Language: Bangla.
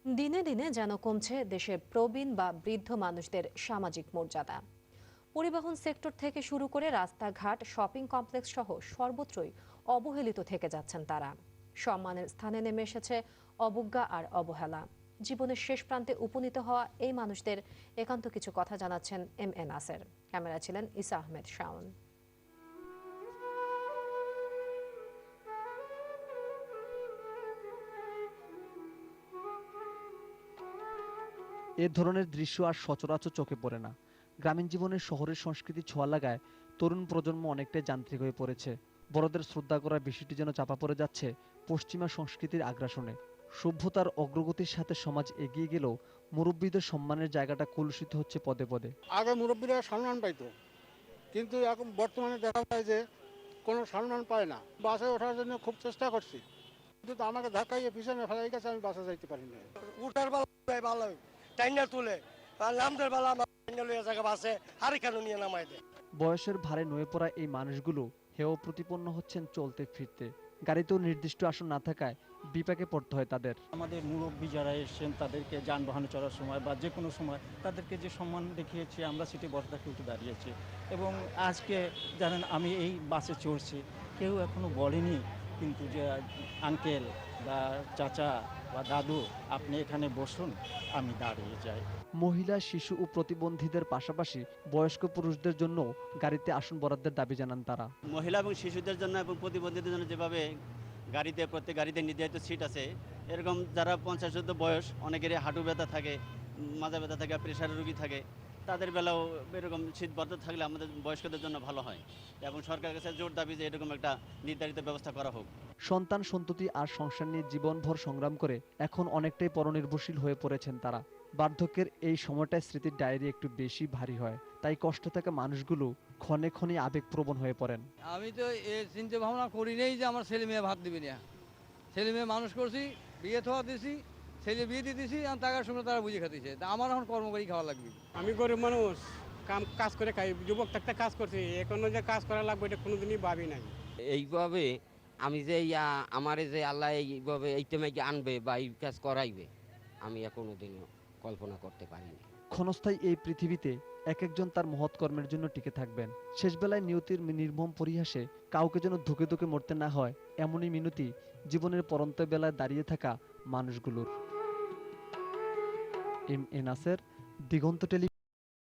দিনে দিনে যেন কমছে দেশের প্রবীণ বা বৃদ্ধ মানুষদের সামাজিক মর্যাদা। পরিবহন সেক্টর থেকে শুরু করে রাস্তাঘাট, শপিং কমপ্লেক্স সহ সর্বত্রই অবহেলিত থেকে যাচ্ছেন তারা। সম্মানের স্থানে নেমে এসেছে অবজ্ঞা আর অবহেলা। জীবনের শেষ প্রান্তে উপনীত হওয়া এই মানুষদের একান্ত কিছু কথা জানাচ্ছেন এম এ নাসের। ক্যামেরা ছিলেন ইসা আহমেদ শাওন। এ ধরনের দৃশ্য আর সচরাচর চোখে পড়ে না। গ্রামীণ জীবনের শহরের সংস্কৃতি ছোঁয়া লাগায় তরুণ প্রজন্ম অনেকটাই যান্ত্রিক হয়ে পড়েছে। বড়দের শ্রদ্ধা করার বিষয়টি যেন চাপা পড়ে যাচ্ছে পশ্চিমা সংস্কৃতির আগ্রাসনে। সভ্যতার অগ্রগতির সাথে সমাজ এগিয়ে গেলেও মুরব্বীদের সম্মানের জায়গাটা কলুষিত হচ্ছে পদে পদে। আগে মুরব্বীরা সম্মান পাইতো, কিন্তু এখন বর্তমানে দেখা যায় যে কোনো সম্মান পায় না। বাসে ওঠার জন্য খুব চেষ্টা করছি, কিন্তু আমাকে ধাক্কাইয়ে পিছনে ফেলাই গেছে, আমি বাসে যাইতে পারি না। উঠার বেলা ভালো টাইনা তুলে আর নামদের বেলা আমার জায়গা বাসে হারি কেন নিয়ে নামাই দেয়। বয়সের ভারে নুয়ে পড়া এই মানুষগুলো হেয় প্রতিপন্ন হচ্ছেন চলতে ফিরতে। গাড়িতেও নির্দিষ্ট আসন না থাকায় বিপাকে পড়তে হয় তাদের। আমাদের মুরব্বী যারা এসেছেন তাদেরকে যানবাহনে চড়ার সময় বা যে কোনো সময় তাদেরকে যে সম্মান দেখিয়েছি, আমরা সিটে বসে থাকতে উঠে দাঁড়িয়েছি। এবং আজকে জানেন আমি এই বাসে চড়ছি, কেউ এখনো বলেনি কিন্তু যে আঙ্কেল বা চাচা বা দাদু আপনি এখানে বসুন, আমি দাঁড়িয়ে যাই। মহিলা, শিশু ও প্রতিবন্ধীদের পাশাপাশি বয়স্ক পুরুষদের জন্য গাড়িতে আসন বরাদ্দের দাবি জানান তারা। মহিলা এবং শিশুদের জন্য এবং প্রতিবন্ধীদের জন্য যেভাবে প্রত্যেক গাড়িতে নির্ধারিত সিট আছে, এরকম যারা 50 বয়স, অনেকেরই হাঁটু ব্যথা থাকে, মাজা ব্যথা থাকে, প্রেশারের রোগী থাকে, তাদের বেলাও এরকম সিট বরাদ্দ থাকলে আমাদের বয়স্কদের জন্য ভালো হয়। এবং সরকারের কাছে জোর দাবি যে এরকম একটা নির্ধারিত ব্যবস্থা করা হোক। সন্তান, সন্ততি আর সংসার নিয়ে জীবনভর সংগ্রাম করে এখন অনেকটাই পরনির্ভরশীল হয়ে পড়েছেন তারা। বার্ধক্যের এই সময়টায় স্মৃতির ডায়েরি একটু বেশি ভারী হয়, তাই কষ্ট থাকা মানুষগুলো ক্ষণে ক্ষণে আবেগপ্রবণ হয়ে পড়েন। আমি তো এ চিন্তা ভাবনা করি নেই যে আমার ছেলে মেয়ে ভাত দিবি না। ছেলে মেয়ে মানুষ করছি, বিয়ে থাওয়া দিছি, ছেলে বিয়ে দিয়ে দিছি, আর টাকার সময় তারা বুঝে খাতিছে, তা আমার এখন কর্ম করেই খাওয়া লাগবে। আমি গরিব মানুষ, কাজ করে খাই, যুবক থাকতে কাজ করছি, এখনো যে কাজ করা লাগবে এটা কোনোদিনই ভাবি নাই। এইভাবে আমি যে আমারে যে আল্লাহ এইভাবে এই টাইমে আনবে বা এই কাজ করাইবে, আমি কোনোদিনও কল্পনা করতে পারিনি। ক্ষণস্থায়ী এই পৃথিবীতে এক একজন তার মহৎ কর্মের জন্য টিকে থাকবেন। শেষ বেলায় নিয়তির নির্মম পরিহাসে কাউকে যেন ধুকে ধুকে মরতে না হয়, এমনই মিনতি জীবনের পরন্ত বেলায় দাঁড়িয়ে থাকা মানুষগুলোর। M A Naser, Diganta tele.